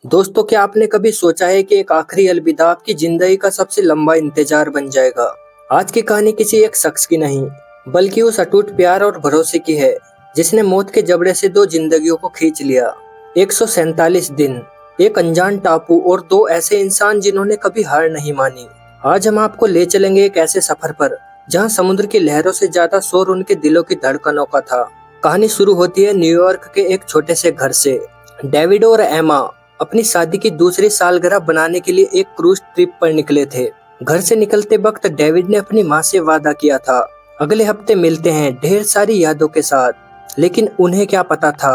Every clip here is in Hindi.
दोस्तों, क्या आपने कभी सोचा है कि एक आखिरी अलविदा आपकी जिंदगी का सबसे लंबा इंतजार बन जाएगा। आज की कहानी किसी एक शख्स की नहीं, बल्कि उस अटूट प्यार और भरोसे की है जिसने मौत के जबड़े से दो जिंदगियों को खींच लिया। 147 दिन, एक अनजान टापू और दो ऐसे इंसान जिन्होंने कभी हार नहीं मानी। आज हम आपको ले चलेंगे एक ऐसे सफर पर जहां समुद्र की लहरों से ज्यादा शोर उनके दिलों की धड़कनों का था। कहानी शुरू होती है न्यूयॉर्क के एक छोटे से घर से। डेविड और एमा अपनी शादी की दूसरी सालगिरह बनाने के लिए एक क्रूज ट्रिप पर निकले थे। घर से निकलते वक्त डेविड ने अपनी माँ से वादा किया था, अगले हफ्ते मिलते हैं ढेर सारी यादों के साथ। लेकिन उन्हें क्या पता था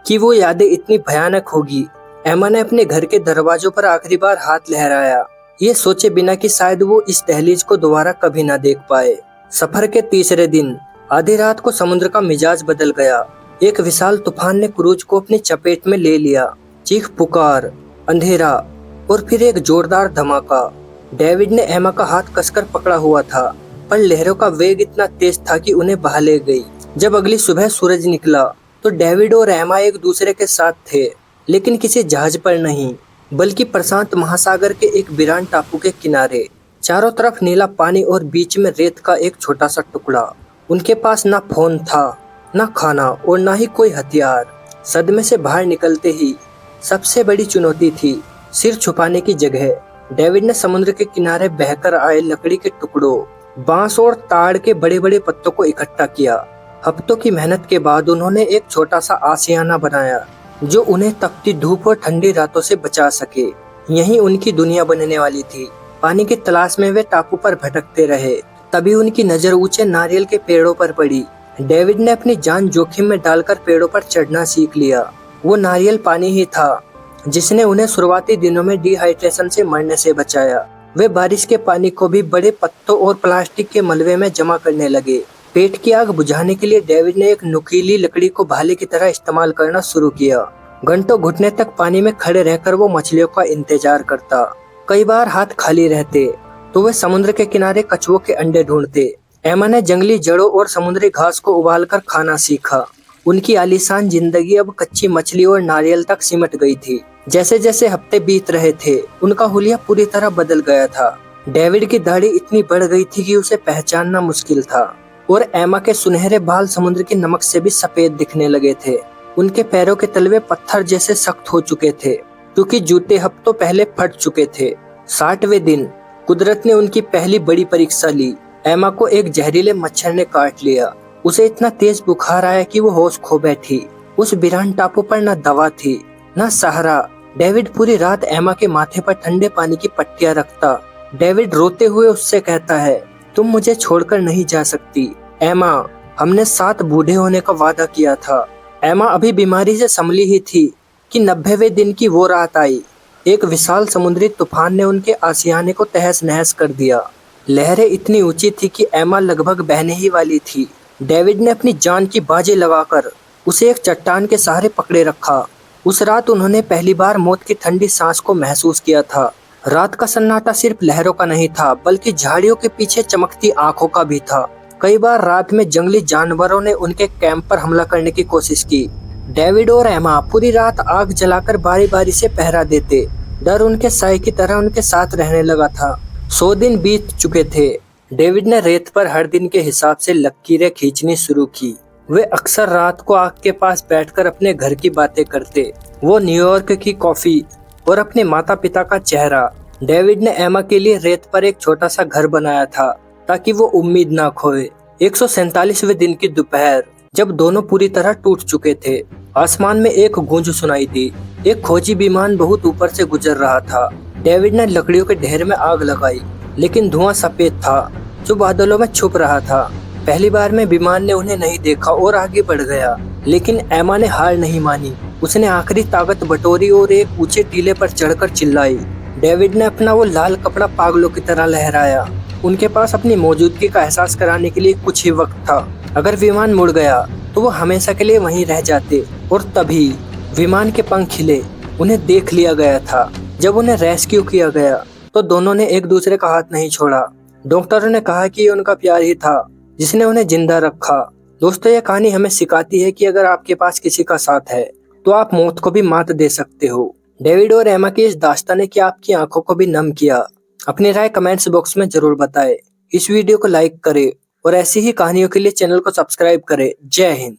कि वो यादें इतनी भयानक होगी। एमा ने अपने घर के दरवाजों पर आखिरी बार हाथ लहराया, ये सोचे बिना कि शायद वो इस दहलीज को दोबारा कभी ना देख पाए। सफर के तीसरे दिन आधी रात को समुद्र का मिजाज बदल गया। एक विशाल तूफान ने क्रूज को अपनी चपेट में ले लिया। चीख पुकार, अंधेरा और फिर एक जोरदार धमाका। डेविड ने एमा का हाथ कसकर पकड़ा हुआ था, पर लहरों का वेग इतना तेज था कि उन्हें बहा ले गई। जब अगली सुबह सूरज निकला तो डेविड और एमा एक दूसरे के साथ थे, लेकिन किसी जहाज पर नहीं, बल्कि प्रशांत महासागर के एक वीरान टापू के किनारे। चारों तरफ नीला पानी और बीच में रेत का एक छोटा सा टुकड़ा। उनके पास ना फोन था, ना खाना और ना ही कोई हथियार। सदमे से बाहर निकलते ही सबसे बड़ी चुनौती थी सिर छुपाने की जगह। डेविड ने समुद्र के किनारे बहकर आए लकड़ी के टुकड़ों, बांस और ताड़ के बड़े बड़े पत्तों को इकट्ठा किया। हफ्तों की मेहनत के बाद उन्होंने एक छोटा सा आशियाना बनाया जो उन्हें तपती धूप और ठंडी रातों से बचा सके। यही उनकी दुनिया बनने वाली थी। पानी की तलाश में वे टापू पर भटकते रहे, तभी उनकी नजर ऊंचे नारियल के पेड़ों पर पड़ी। डेविड ने अपनी जान जोखिम में डालकर पेड़ों पर चढ़ना सीख लिया। वो नारियल पानी ही था जिसने उन्हें शुरुआती दिनों में डिहाइड्रेशन से मरने से बचाया। वे बारिश के पानी को भी बड़े पत्तों और प्लास्टिक के मलबे में जमा करने लगे। पेट की आग बुझाने के लिए डेविड ने एक नुकीली लकड़ी को भाले की तरह इस्तेमाल करना शुरू किया। घंटों घुटने तक पानी में खड़े रहकर वो मछलियों का इंतजार करता। कई बार हाथ खाली रहते तो वे समुद्र के किनारे कछुओं के अंडे ढूंढते। एमा ने जंगली जड़ों और समुद्री घास को उबालकर खाना सीखा। उनकी आलीशान जिंदगी अब कच्ची मछली और नारियल तक सिमट गई थी। जैसे जैसे हफ्ते बीत रहे थे, उनका हुलिया पूरी तरह बदल गया था। डेविड की दाढ़ी इतनी बढ़ गई थी कि उसे पहचानना मुश्किल था, और एमा के सुनहरे बाल समुद्र की नमक से भी सफेद दिखने लगे थे। उनके पैरों के तलवे पत्थर जैसे सख्त हो चुके थे, क्योंकि जूते हफ्तों पहले फट चुके थे। 60वें दिन कुदरत ने उनकी पहली बड़ी परीक्षा ली। एमा को एक जहरीले मच्छर ने काट लिया। उसे इतना तेज बुखार आया कि वो होश खो बैठी। उस वीरान टापू पर न दवा थी, न सहारा। डेविड पूरी रात एमा के माथे पर ठंडे पानी की पट्टियां रखता। डेविड रोते हुए उससे कहता है, तुम मुझे छोड़कर नहीं जा सकती एमा, हमने साथ बूढ़े होने का वादा किया था। एमा अभी बीमारी से संभली ही थी कि 90वें दिन की वो रात आई। एक विशाल समुद्री तूफान ने उनके आशियाने को तहस नहस कर दिया। लहरें इतनी ऊंची थी कि एमा लगभग बहने ही वाली थी। डेविड ने अपनी जान की बाजी लगाकर उसे एक चट्टान के सहारे पकड़े रखा। उस रात उन्होंने पहली बार मौत की ठंडी सांस को महसूस किया था। रात का सन्नाटा सिर्फ लहरों का नहीं था, बल्कि झाड़ियों के पीछे चमकती आंखों का भी था। कई बार रात में जंगली जानवरों ने उनके कैंप पर हमला करने की कोशिश की। डेविड और एमा पूरी रात आग जलाकर बारी बारी से पहरा देते। डर उनके साए की तरह उनके साथ रहने लगा था। 100 दिन बीत चुके थे। डेविड ने रेत पर हर दिन के हिसाब से लकीरें खींचनी शुरू की। वे अक्सर रात को आग के पास बैठकर अपने घर की बातें करते, वो न्यूयॉर्क की कॉफी और अपने माता पिता का चेहरा। डेविड ने एमा के लिए रेत पर एक छोटा सा घर बनाया था ताकि वो उम्मीद ना खोए। 147वें दिन की दोपहर, जब दोनों पूरी तरह टूट चुके थे, आसमान में एक गूंज सुनाई दी। एक खोजी विमान बहुत ऊपर से गुजर रहा था। डेविड ने लकड़ियों के ढेर में आग लगाई, लेकिन धुआं सफेद था जो बादलों में छुप रहा था। पहली बार में विमान ने उन्हें नहीं देखा और आगे बढ़ गया, लेकिन एमा ने हार नहीं मानी। उसने आखिरी ताकत बटोरी और एक ऊंचे टीले पर चढ़कर चिल्लाई। डेविड ने अपना वो लाल कपड़ा पागलों की तरह लहराया। उनके पास अपनी मौजूदगी का एहसास कराने के लिए कुछ ही वक्त था। अगर विमान मुड़ गया तो वो हमेशा के लिए वहीं रह जाते। और तभी विमान के पंख खिले। उन्हें देख लिया गया था। जब उन्हें रेस्क्यू किया गया तो दोनों ने एक दूसरे का हाथ नहीं छोड़ा। डॉक्टरों ने कहा कि ये उनका प्यार ही था जिसने उन्हें जिंदा रखा। दोस्तों, ये कहानी हमें सिखाती है कि अगर आपके पास किसी का साथ है तो आप मौत को भी मात दे सकते हो। डेविड और एमा की इस दास्तान ने क्या आपकी आंखों को भी नम किया? अपनी राय कमेंट्स बॉक्स में जरूर बताएं। इस वीडियो को लाइक करें और ऐसी ही कहानियों के लिए चैनल को सब्सक्राइब करें। जय हिंद।